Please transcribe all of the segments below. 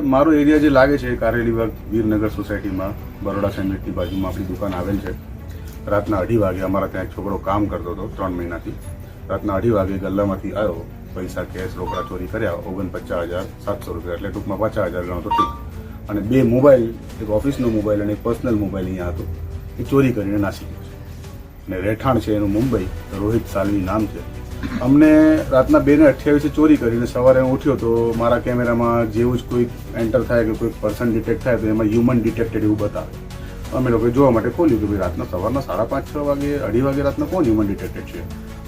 મારો એરિયા જે લાગે છે કારેલી બાગ વીરનગર સોસાયટીમાં બરોડા સેન્ડવિચની બાજુમાં આપણી દુકાન આવેલ છે. રાતના 2:30 વાગે અમારા ત્યાં એક છોકરો કામ કરતો હતો 3 મહિનાથી. રાતના 2:30 વાગે ગલ્લામાંથી આવ્યો, પૈસા કેશ રોકડા ચોરી કર્યા 49,700 રૂપિયા, એટલે ટૂંકમાં 50,000 ગણો તો ઠીક. અને 2 મોબાઈલ, એક ઓફિસનો મોબાઈલ અને એક પર્સનલ મોબાઈલ અહીંયા હતો, એ ચોરી કરીને નાસી ગયો છે. અને રહેઠાણ છે એનું મુંબઈ, રોહિત સાલવી નામ છે. અમને રાતના 2:28 ચોરી કરીને સવારે હું ઉઠ્યો તો મારા કેમેરામાં જેવું જ કોઈ એન્ટર થાય કે કોઈ પર્સન ડિટેક્ટ થાય તો એમાં હ્યુમન ડિટેક્ટેડ એવું બતાવે. અમે લોકોએ જોવા માટે ખોલ્યું કે ભાઈ રાતના સવારના 5:30-6 વાગે 2:30 વાગે રાતના કોણ હ્યુમન ડિટેક્ટેડ છે.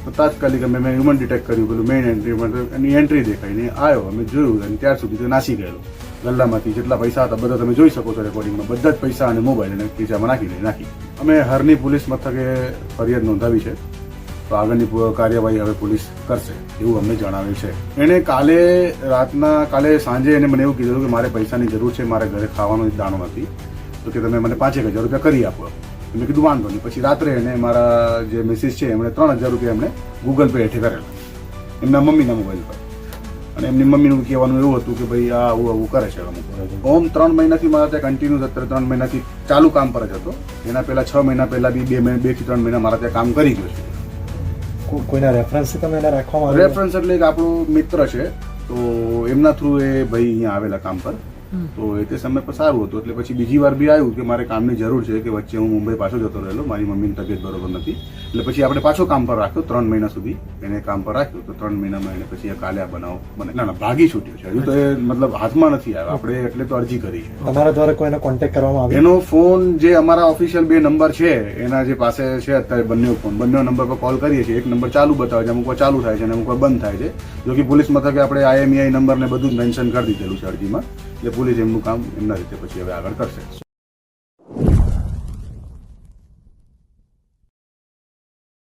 તો તાત્કાલિક મેં હ્યુમન ડિટેક્ટ કર્યું, પેલું મેઇન એન્ટ્રી એની એન્ટ્રી દેખાઈને આવ્યો. અમે જોયું અને ત્યાર સુધી તો નાસી ગયેલો. ગલ્લામાંથી જેટલા પૈસા હતા બધા તમે જોઈ શકો છો રેકોર્ડિંગમાં, બધા જ પૈસા અને મોબાઈલ અને ખીચામાં નાખી. અમે હરની પોલીસ મથકે ફરિયાદ નોંધાવી છે, તો આગળની કાર્યવાહી હવે પોલીસ કરશે એવું અમને જણાવ્યું છે. એણે કાલે સાંજે એને મને એવું કીધું કે મારે પૈસાની જરૂર છે, મારે ઘરે ખાવાનો દાણો નથી, તો કે તમે મને 5,000 રૂપિયા કરી આપો. મેં કીધું વાંધો નહીં. પછી રાત્રે એને મારા જે મિસિસ છે એમણે 3,000 રૂપિયા એમણે ગૂગલ પે હેઠે કરેલા એમના મમ્મીના મોબાઈલ પર. અને એમની મમ્મીનું કહેવાનું એવું હતું કે ભાઈ આ આવું કરે છે અમુક. ઓમ 3 મહિનાથી મારા ત્યાં કન્ટિન્યુઅસ, અત્યારે 3 મહિનાથી ચાલુ કામ પર જ હતો. એના પહેલા 6 મહિના પહેલા બી 2 થી 3 મહિના મારા ત્યાં કામ કરી ગયો છે. કોઈના રેફરન્સથી તમે એને રાખવામાં રેફરન્સ એટલે એક આપણો મિત્ર છે, તો એમના થ્રુ એ ભાઈ અહીંયા આવેલા કામ પર. તો એ તે સમય પર સારું હતું, એટલે પછી બીજી વાર બી આવ્યું કે મારે કામની જરૂર છે, કે વચ્ચે હું મુંબઈ પાછો જતો રહેલો, મારી મમ્મીની તબિયત બરોબર નથી, એટલે પછી આપણે પાછો કામ પર રાખ્યો. 3 મહિના સુધી એને કામ પર રાખ્યું. તો 3 મહિનામાં એને પછી કાલે આ બનાવ બને ના ભાગી છૂટ્યો છે. હજુ તો એ મતલબ હાથમાં નથી આવ્યો. આપણે એટલે તો અરજી કરી છે. તમારા દ્વારા કોઈને કોન્ટેક્ટ કરવામાં આવ્યો? એનો ફોન જે અમારા ઓફિશિયલ 2 નંબર છે એના જે પાસે છે અત્યારે, બંને નંબર પર કોલ કરીએ છીએ. એક નંબર ચાલુ બતાવે છે, અમુક વાર ચાલુ થાય છે અને અમુક વાર બંધ થાય છે. જો કે પોલીસ મથકે આપણે IMEI નંબર ને બધું જ મેન્શન કરી દીધેલું છે અરજીમાં, એટલે પોલીસ એમનું કામ એમના રીતે પછી હવે આગળ કરશે.